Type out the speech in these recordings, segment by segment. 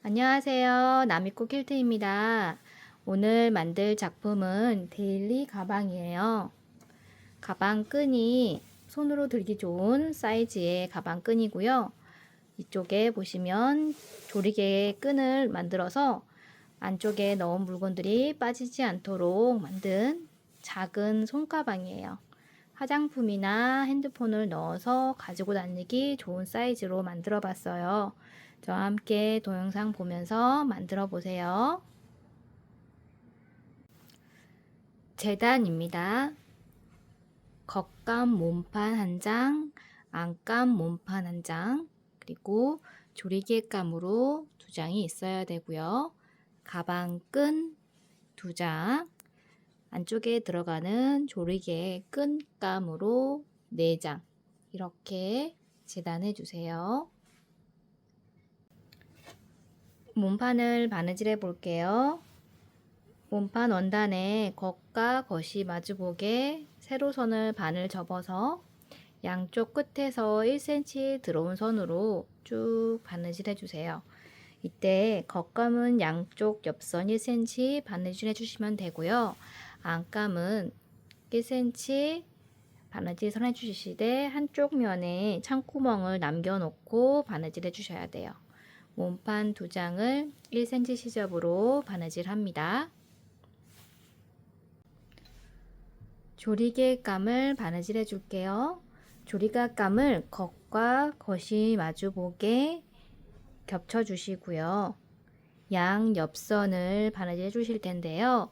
안녕하세요. 나미코 퀼트입니다. 오늘 만들 작품은 데일리 가방이에요. 가방 끈이 손으로 들기 좋은 사이즈의 가방 끈이고요. 이쪽에 보시면 조리개 끈을 만들어서 안쪽에 넣은 물건들이 빠지지 않도록 만든 작은 손가방이에요. 화장품이나 핸드폰을 넣어서 가지고 다니기 좋은 사이즈로 만들어 봤어요. 저와 함께 동영상 보면서 만들어 보세요. 재단입니다. 겉감 몸판 한 장, 안감 몸판 한 장, 그리고 조리개감으로 2장이 있어야 되고요. 가방 끈 2장, 안쪽에 들어가는 조리개 끈감으로 4장, 이렇게 재단해 주세요. 몸판을 바느질해 볼게요. 몸판 원단에 겉과 겉이 마주보게 세로선을 반을 접어서 양쪽 끝에서 1cm 들어온 선으로 쭉 바느질해 주세요. 이때 겉감은 양쪽 옆선 1cm 바느질해 주시면 되고요. 안감은 1cm 바느질 선 해주시되 한쪽 면에 창구멍을 남겨놓고 바느질해 주셔야 돼요. 몸판 2장을 1cm 시접으로 바느질합니다. 조리개감을 바느질해 줄게요. 조리개감을 겉과 겉이 마주보게 겹쳐 주시고요. 양 옆선을 바느질해 주실 텐데요.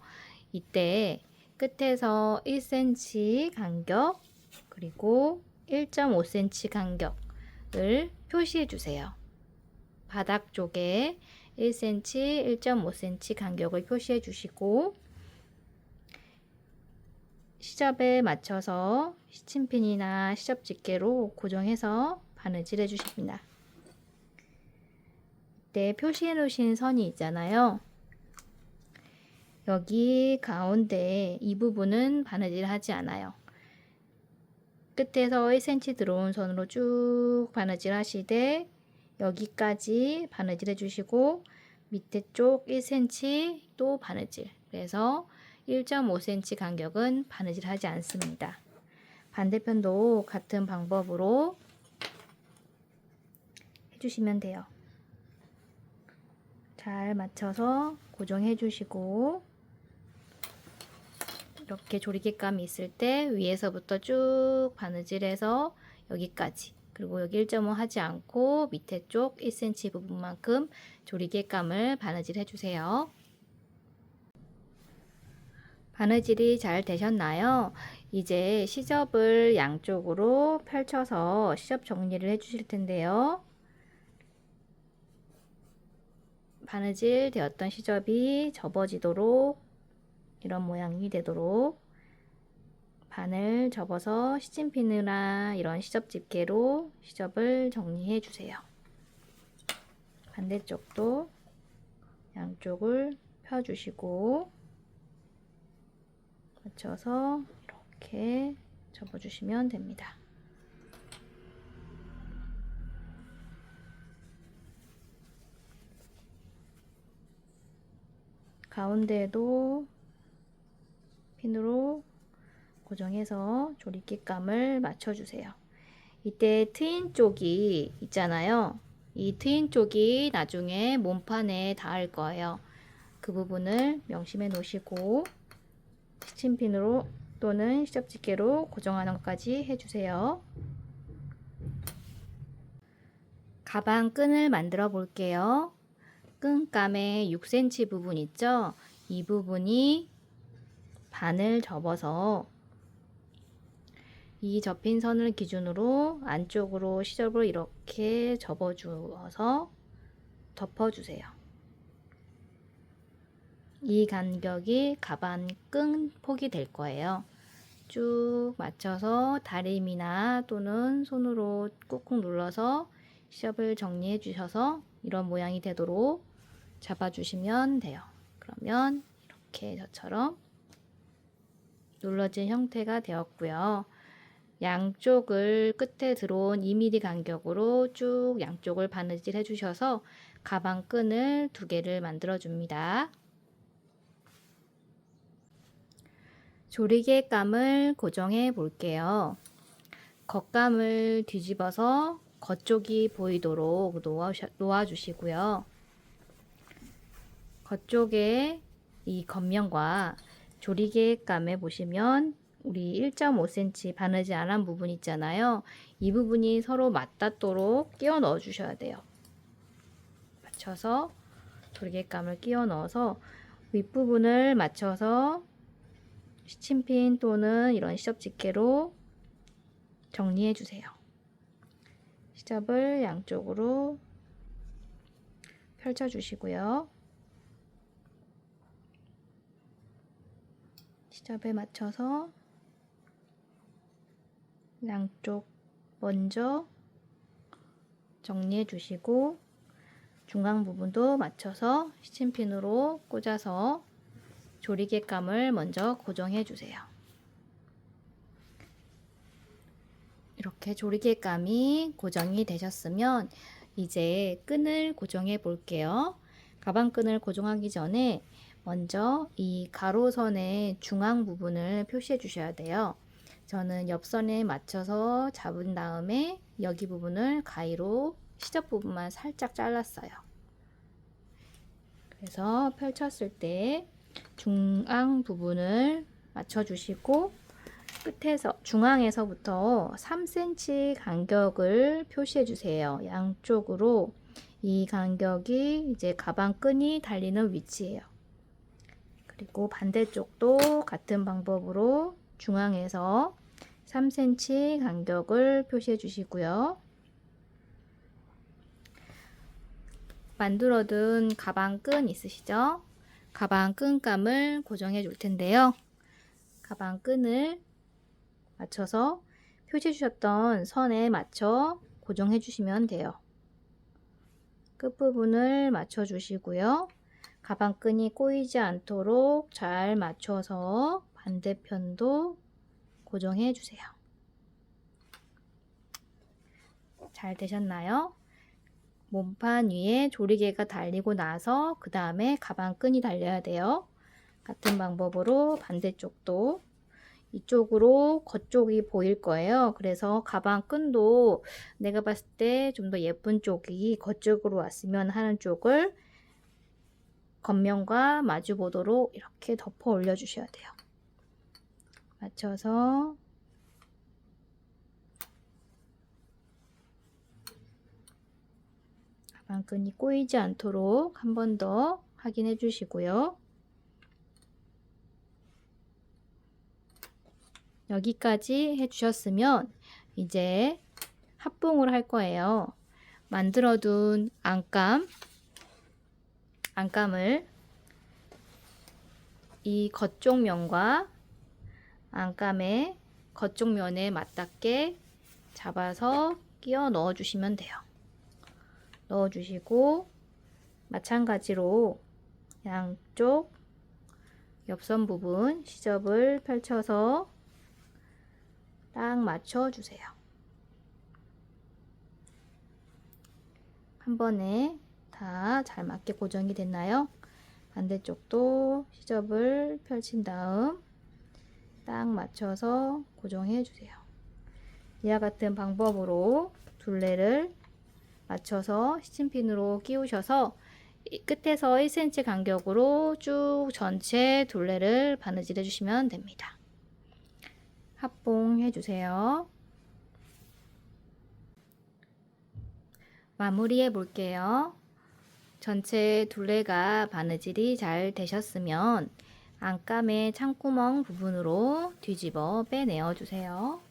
이때 끝에서 1cm 간격 그리고 1.5cm 간격을 표시해 주세요. 바닥 쪽에 1cm, 1.5cm 간격을 표시해 주시고 시접에 맞춰서 시침핀이나 시접 집게로 고정해서 바느질해 주십니다. 이때 표시해 놓으신 선이 있잖아요. 여기 가운데 이 부분은 바느질 하지 않아요. 끝에서 1cm 들어온 선으로 쭉 바느질 하시되 여기까지 바느질 해주시고 밑에 쪽 1cm 또 바느질, 그래서 1.5cm 간격은 바느질 하지 않습니다. 반대편도 같은 방법으로 해주시면 돼요. 잘 맞춰서 고정해 주시고 이렇게 조리개감이 있을 때 위에서부터 쭉 바느질해서 여기까지, 그리고 여기 1.5 하지 않고 밑에 쪽 1cm 부분만큼 조리개감을 바느질 해주세요. 바느질이 잘 되셨나요? 이제 시접을 양쪽으로 펼쳐서 시접 정리를 해주실 텐데요. 바느질 되었던 시접이 접어지도록, 이런 모양이 되도록 반을 접어서 시침핀이나 이런 시접 집게로 시접을 정리해 주세요. 반대쪽도 양쪽을 펴주시고 맞춰서 이렇게 접어주시면 됩니다. 가운데에도 핀으로 고정해서 조리개감을 맞춰주세요. 이때 트인 쪽이 있잖아요. 이 트인 쪽이 나중에 몸판에 닿을 거예요. 그 부분을 명심해 놓으시고 시침핀으로 또는 시접집게로 고정하는 것까지 해주세요. 가방 끈을 만들어 볼게요. 끈감의 6cm 부분 있죠? 이 부분이 반을 접어서 이 접힌 선을 기준으로 안쪽으로 시접을 이렇게 접어주어서 덮어주세요. 이 간격이 가방 끈 폭이 될 거예요. 쭉 맞춰서 다림이나 또는 손으로 꾹꾹 눌러서 시접을 정리해 주셔서 이런 모양이 되도록 잡아주시면 돼요. 그러면 이렇게 저처럼 눌러진 형태가 되었고요. 양쪽을 끝에 들어온 2mm 간격으로 쭉 양쪽을 바느질 해주셔서 가방 끈을 2개를 만들어 줍니다. 조리개 감을 고정해 볼게요. 겉감을 뒤집어서 겉쪽이 보이도록 놓아주시고요. 겉쪽에 이 겉면과 조리개 감에 보시면 우리 1.5cm 바느질 안 한 부분 있잖아요. 이 부분이 서로 맞닿도록 끼워 넣어 주셔야 돼요. 맞춰서 조리개 감을 끼워 넣어서 윗부분을 맞춰서 시침핀 또는 이런 시접 집게로 정리해 주세요. 시접을 양쪽으로 펼쳐 주시고요. 시접에 맞춰서 양쪽 먼저 정리해 주시고 중앙 부분도 맞춰서 시침핀으로 꽂아서 조리개 감을 먼저 고정해 주세요. 이렇게 조리개 감이 고정이 되셨으면 이제 끈을 고정해 볼게요. 가방 끈을 고정하기 전에 먼저 이 가로선의 중앙 부분을 표시해 주셔야 돼요. 저는 옆선에 맞춰서 잡은 다음에 여기 부분을 가위로 시접 부분만 살짝 잘랐어요. 그래서 펼쳤을 때 중앙 부분을 맞춰 주시고 끝에서 중앙에서부터 3cm 간격을 표시해 주세요. 양쪽으로 이 간격이 이제 가방 끈이 달리는 위치예요. 그리고 반대쪽도 같은 방법으로 중앙에서 3cm 간격을 표시해 주시고요. 만들어둔 가방 끈 있으시죠? 가방 끈감을 고정해 줄 텐데요. 가방 끈을 맞춰서 표시해 주셨던 선에 맞춰 고정해 주시면 돼요. 끝부분을 맞춰 주시고요. 가방끈이 꼬이지 않도록 잘 맞춰서 반대편도 고정해 주세요. 잘 되셨나요? 몸판 위에 조리개가 달리고 나서 그 다음에 가방끈이 달려야 돼요. 같은 방법으로 반대쪽도 이쪽으로 겉쪽이 보일 거예요. 그래서 가방끈도 내가 봤을 때 좀 더 예쁜 쪽이 겉쪽으로 왔으면 하는 쪽을 겉면과 마주 보도록 이렇게 덮어 올려 주셔야 돼요. 맞춰서 가방끈이 꼬이지 않도록 한 번 더 확인해 주시고요. 여기까지 해주셨으면 이제 합봉을 할 거예요. 만들어둔 안감을 이 겉쪽 면과 안감의 겉쪽 면에 맞닿게 잡아서 끼워 넣어 주시면 돼요. 넣어 주시고 마찬가지로 양쪽 옆선 부분 시접을 펼쳐서 딱 맞춰 주세요. 한 번에 다 잘 맞게 고정이 됐나요? 반대쪽도 시접을 펼친 다음 딱 맞춰서 고정해 주세요. 이와 같은 방법으로 둘레를 맞춰서 시침핀으로 끼우셔서 끝에서 1cm 간격으로 쭉 전체 둘레를 바느질 해주시면 됩니다. 합봉 해주세요. 마무리해 볼게요. 전체 둘레가 바느질이 잘 되셨으면 안감의 창구멍 부분으로 뒤집어 빼내어 주세요.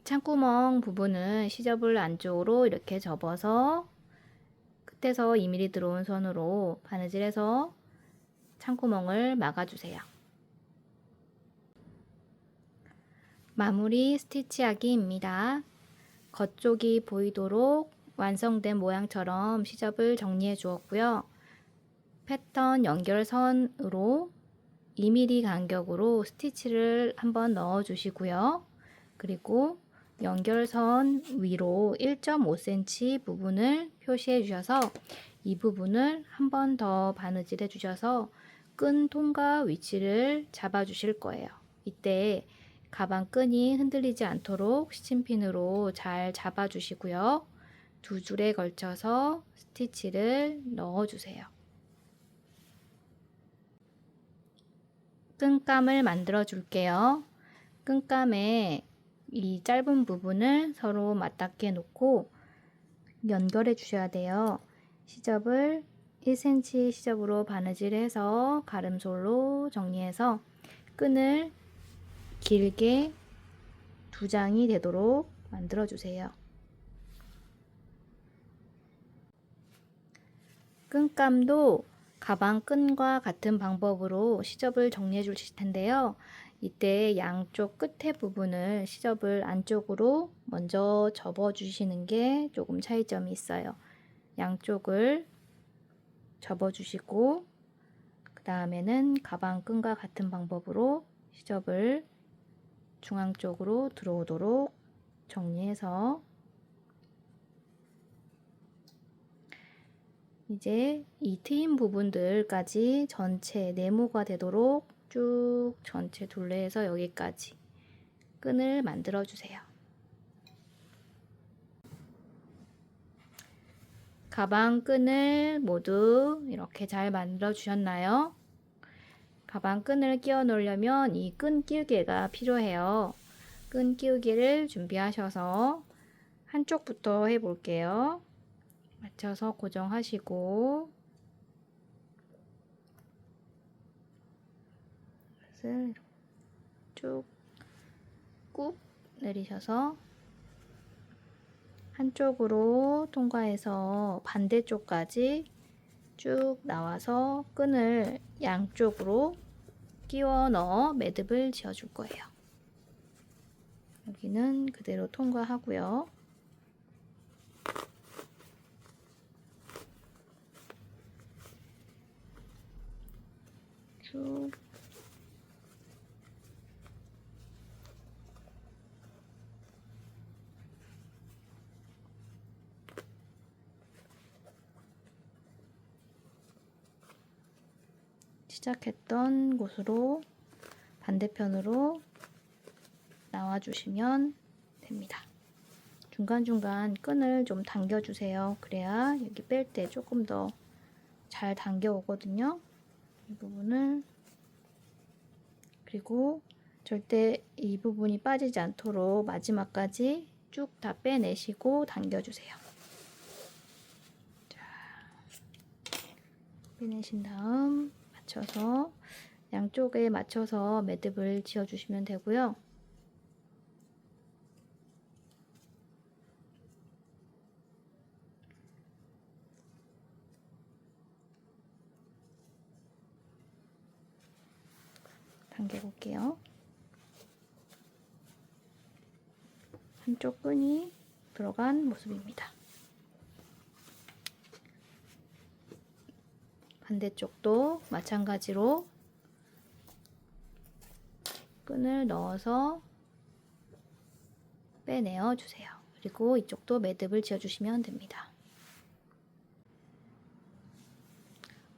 창구멍 부분은 시접을 안쪽으로 이렇게 접어서 끝에서 2mm 들어온 선으로 바느질해서 창구멍을 막아주세요. 마무리 스티치하기입니다. 겉쪽이 보이도록 완성된 모양처럼 시접을 정리해 주었고요. 패턴 연결선으로 2mm 간격으로 스티치를 한번 넣어 주시고요. 그리고 연결선 위로 1.5cm 부분을 표시해 주셔서 이 부분을 한 번 더 바느질 해 주셔서 끈 통과 위치를 잡아 주실 거예요. 이때 가방 끈이 흔들리지 않도록 시침핀으로 잘 잡아 주시고요. 두 줄에 걸쳐서 스티치를 넣어 주세요. 끈감을 만들어 줄게요. 끈감에 이 짧은 부분을 서로 맞닿게 놓고 연결해 주셔야 돼요. 시접을 1cm 시접으로 바느질해서 가름솔로 정리해서 끈을 길게 두 장이 되도록 만들어 주세요. 끈감도 가방 끈과 같은 방법으로 시접을 정리해 주실 텐데요. 이때 양쪽 끝에 부분을 시접을 안쪽으로 먼저 접어 주시는 게 조금 차이점이 있어요. 양쪽을 접어 주시고 그 다음에는 가방 끈과 같은 방법으로 시접을 중앙 쪽으로 들어오도록 정리해서 이제 이 트임 부분들까지 전체 네모가 되도록 쭉 전체 둘레에서 여기까지 끈을 만들어 주세요. 가방 끈을 모두 이렇게 잘 만들어 주셨나요? 가방 끈을 끼워 놓으려면 이 끈 끼우개가 필요해요. 끈 끼우개를 준비하셔서 한쪽부터 해 볼게요. 맞춰서 고정하시고 끈을 쭉 꾹 내리셔서 한쪽으로 통과해서 반대쪽까지 쭉 나와서 끈을 양쪽으로 끼워 넣어 매듭을 지어 줄 거예요. 여기는 그대로 통과하고요. 쭉 시작했던 곳으로 반대편으로 나와 주시면 됩니다. 중간중간 끈을 좀 당겨 주세요. 그래야 여기 뺄 때 조금 더 잘 당겨 오거든요. 이 부분을 그리고 절대 이 부분이 빠지지 않도록 마지막까지 쭉 다 빼내시고 당겨 주세요. 자, 빼내신 다음 맞춰서 양쪽에 맞춰서 매듭을 지어 주시면 되고요. 당겨 볼게요. 한쪽 끈이 들어간 모습입니다. 반대쪽도 마찬가지로 끈을 넣어서 빼내어 주세요. 그리고 이쪽도 매듭을 지어 주시면 됩니다.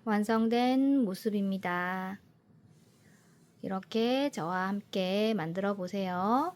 완성된 모습입니다. 이렇게 저와 함께 만들어 보세요.